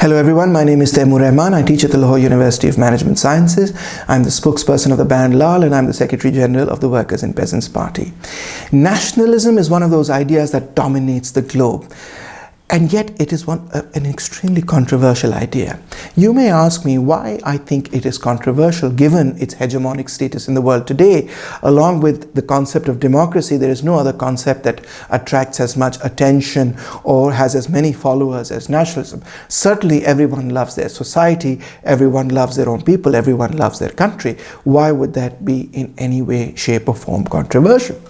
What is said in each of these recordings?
Hello everyone, my name is Taimur Rahman. I teach at the Lahore University of Management Sciences. I'm the spokesperson of the band Lal and I'm the Secretary General of the Workers' and Peasants' Party. Nationalism is one of those ideas that dominates the globe. And yet it is an extremely controversial idea. You may ask me why I think it is controversial given its hegemonic status in the world today. Along with the concept of democracy, there is no other concept that attracts as much attention or has as many followers as nationalism. Certainly everyone loves their society, everyone loves their own people, everyone loves their country. Why would that be in any way, shape or form controversial?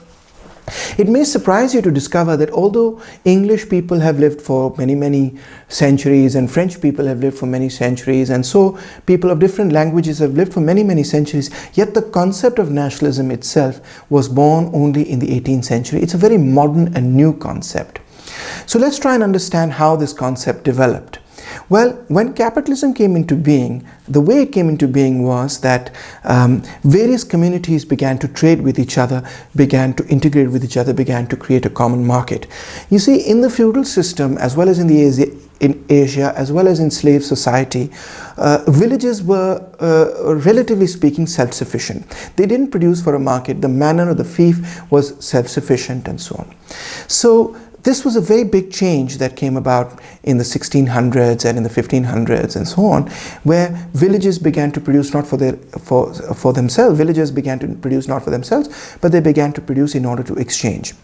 It may surprise you to discover that although English people have lived for many centuries and French people have lived for many centuries, and so people of different languages have lived for many centuries, yet the concept of nationalism itself was born only in the 18th century. It's a very modern and new concept. So let's try and understand how this concept developed. Well, when capitalism came into being, the way it came into being was that various communities began to trade with each other, began to integrate with each other, began to create a common market. You see, in the feudal system, as well as in Asia, as well as in slave society, villages were, relatively speaking, self-sufficient. They didn't produce for a market. The manor or the fief was self-sufficient and so on. So this was a very big change that came about in the 1600s and in the 1500s and so on, where villages began to produce not for themselves. Villagers began to produce not for themselves, but they began to produce in order to exchange.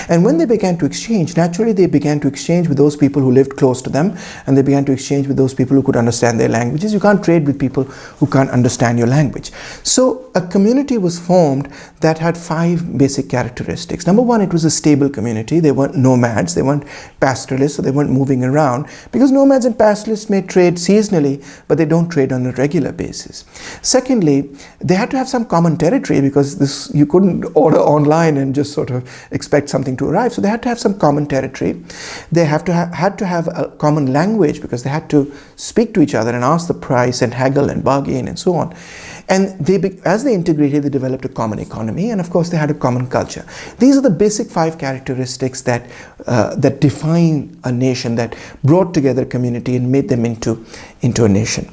And when they began to exchange, naturally they began to exchange with those people who lived close to them, and they began to exchange with those people who could understand their languages. You can't trade with people who can't understand your language. So a community was formed that had 5 basic characteristics. Number one, it was a stable community. They weren't nomads, they weren't pastoralists, so they weren't moving around, because nomads and pastoralists may trade seasonally, but they don't trade on a regular basis. Secondly, they had to have some common territory, because you couldn't order online and just sort of expect something to arrive. So they had to have some common territory. They had to have a common language, because they had to speak to each other and ask the price and haggle and bargain and so on. And as they integrated, they developed a common economy, and of course they had a common culture. These are the basic 5 characteristics that define a nation, that brought together a community and made them into a nation.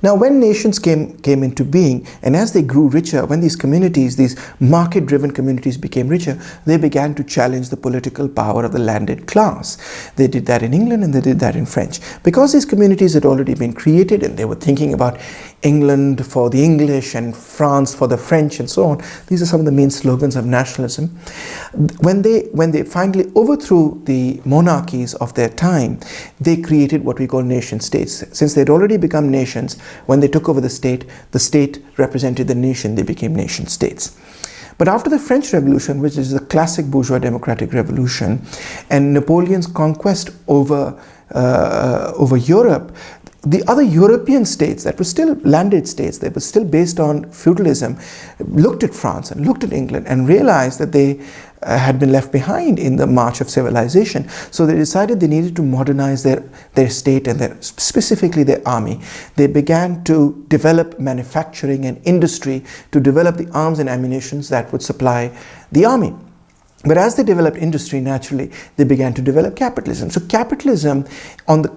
Now, when nations came into being, and as they grew richer, when these communities, these market-driven communities became richer, they began to challenge the political power of the landed class. They did that in England and they did that in French. Because these communities had already been created and they were thinking about England for the English and France for the French and so on. These are some of the main slogans of nationalism. When they finally overthrew the monarchies of their time, they created what we call nation states. Since they had already become nations, when they took over the state represented the nation, they became nation states. But after the French Revolution, which is the classic bourgeois democratic revolution, and Napoleon's conquest over Europe, the other European states that were still landed states, they were still based on feudalism, looked at France and looked at England and realized that they had been left behind in the march of civilization. So they decided they needed to modernize their state and specifically their army. They began to develop manufacturing and industry to develop the arms and ammunitions that would supply the army. But as they developed industry, naturally, they began to develop capitalism. So capitalism in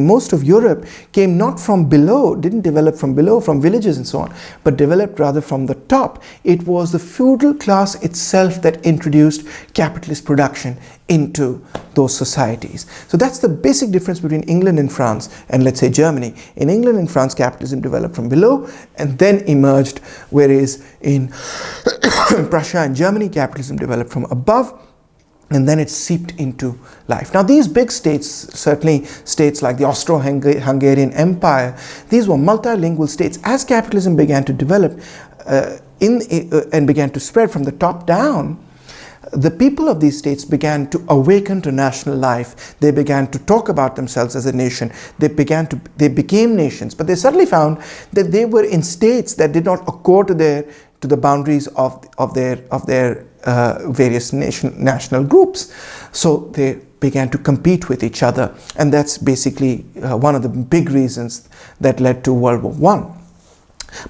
most of Europe came not from below, didn't develop from below, from villages and so on, but developed rather from the top. It was the feudal class itself that introduced capitalist production into those societies. So that's the basic difference between England and France and, let's say, Germany. In England and France, capitalism developed from below and then emerged, whereas in Prussia and Germany, capitalism developed from above and then it seeped into life. Now, these big states, certainly states like the Austro-Hungarian Empire, these were multilingual states. As capitalism began to develop and began to spread from the top down, the people of these states began to awaken to national life. They began to talk about themselves as a nation. They became nations, but they suddenly found that they were in states that did not accord to the boundaries of their various national groups. So they began to compete with each other, and that's basically one of the big reasons that led to World War I.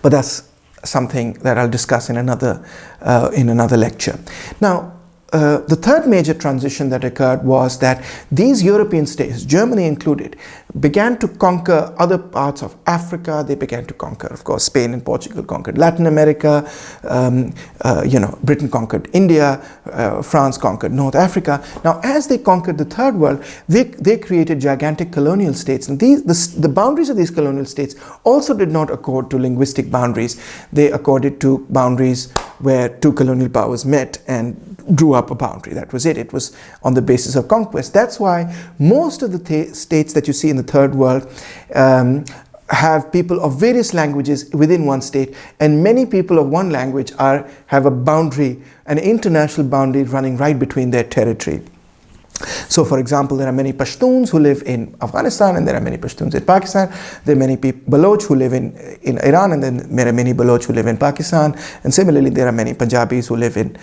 But that's something that I'll discuss in another lecture. Now, the third major transition that occurred was that these European states, Germany included, began to conquer other parts of Africa. They began to conquer, of course, Spain and Portugal conquered Latin America. Britain conquered India. France conquered North Africa. Now, as they conquered the third world, they created gigantic colonial states. And the boundaries of these colonial states also did not accord to linguistic boundaries. They accorded to boundaries where two colonial powers met and drew up a boundary. That was it. It was on the basis of conquest. That's why most of the states that you see in the third world have people of various languages within one state, and many people of one language have a boundary, an international boundary running right between their territory. So, for example, there are many Pashtuns who live in Afghanistan, and there are many Pashtuns in Pakistan. There are many Baloch who live in Iran, and then there are many Baloch who live in Pakistan. And similarly, there are many Punjabis who live in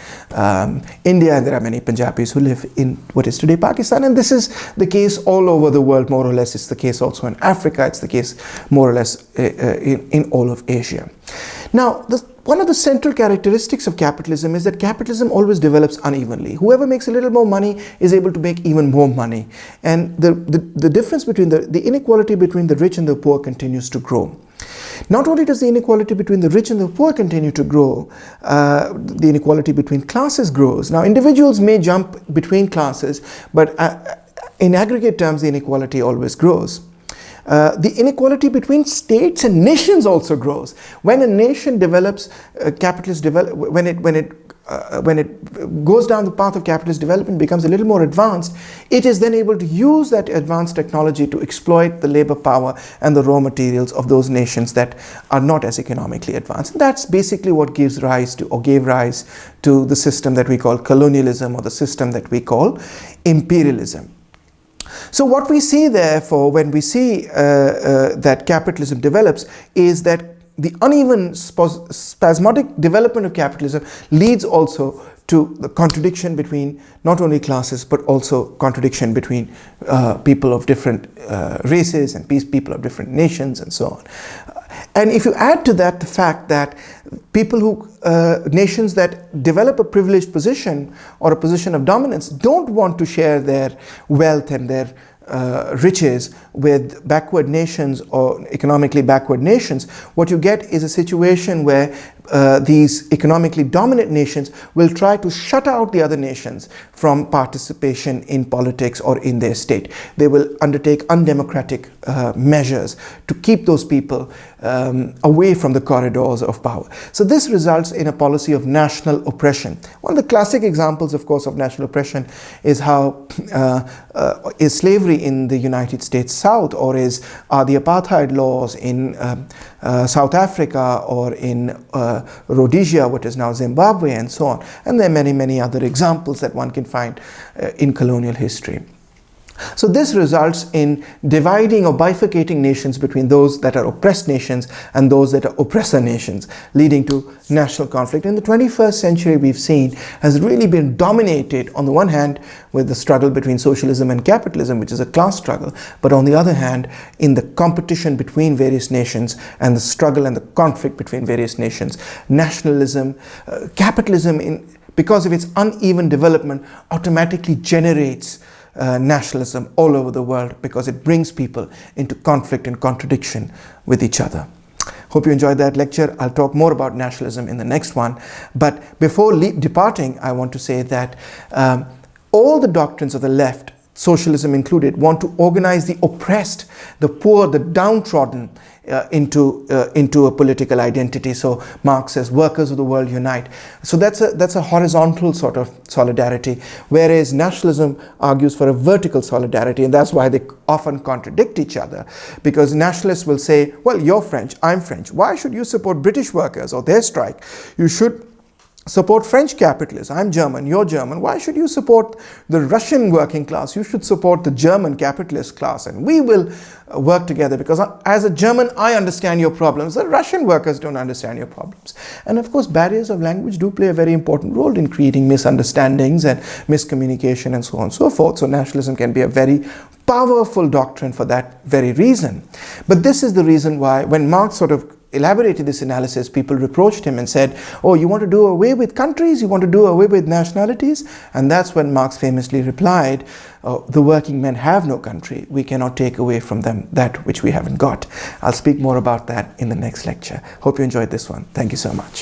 India, and there are many Punjabis who live in what is today Pakistan. And this is the case all over the world, more or less. It's the case also in Africa. It's the case more or less in all of Asia. Now, one of the central characteristics of capitalism is that capitalism always develops unevenly. Whoever makes a little more money is able to make even more money. And the difference between the inequality between the rich and the poor continues to grow. Not only does the inequality between the rich and the poor continue to grow, the inequality between classes grows. Now, individuals may jump between classes, but in aggregate terms, the inequality always grows. The inequality between states and nations also grows. When a nation develops when it goes down the path of capitalist development, becomes a little more advanced, it is then able to use that advanced technology to exploit the labor power and the raw materials of those nations that are not as economically advanced. And that's basically what gave rise to the system that we call colonialism, or the system that we call imperialism. So what we see, therefore, when we see that capitalism develops, is that the uneven spasmodic development of capitalism leads also to the contradiction between not only classes, but also contradiction between people of different races and people of different nations and so on. And if you add to that the fact that nations that develop a privileged position or a position of dominance don't want to share their wealth and their riches with backward nations or economically backward nations, what you get is a situation where these economically dominant nations will try to shut out the other nations from participation in politics or in their state. They will undertake undemocratic measures to keep those people away from the corridors of power. So this results in a policy of national oppression. One of the classic examples, of course, of national oppression is is slavery in the United States South, or are the apartheid laws in South Africa, or in Rhodesia, what is now Zimbabwe, and so on. And there are many, many other examples that one can find in colonial history. So this results in dividing or bifurcating nations between those that are oppressed nations and those that are oppressor nations, leading to national conflict. In the 21st century, we've seen has really been dominated, on the one hand, with the struggle between socialism and capitalism, which is a class struggle, but on the other hand, in the competition between various nations and the struggle and the conflict between various nations. Nationalism, capitalism, because of its uneven development, automatically generates nationalism all over the world, because it brings people into conflict and contradiction with each other. Hope you enjoyed that lecture. I'll talk more about nationalism in the next one. But before departing, I want to say that all the doctrines of the left, socialism included, want to organize the oppressed, the poor, the downtrodden into a political identity. So Marx says, workers of the world unite. So that's a horizontal sort of solidarity, whereas nationalism argues for a vertical solidarity, and that's why they often contradict each other, because nationalists will say, well, you're French, I'm French. Why should you support British workers or their strike? You should support French capitalists. I'm German, you're German. Why should you support the Russian working class? You should support the German capitalist class, and we will work together, because as a German, I understand your problems. The Russian workers don't understand your problems. And of course, barriers of language do play a very important role in creating misunderstandings and miscommunication and so on and so forth. So nationalism can be a very powerful doctrine for that very reason. But this is the reason why, when Marx sort of elaborated this analysis, people reproached him and said, oh, you want to do away with countries, you want to do away with nationalities? And that's when Marx famously replied, the working men have no country. We cannot take away from them that which we haven't got. I'll speak more about that in the next lecture. Hope you enjoyed this one. Thank you so much.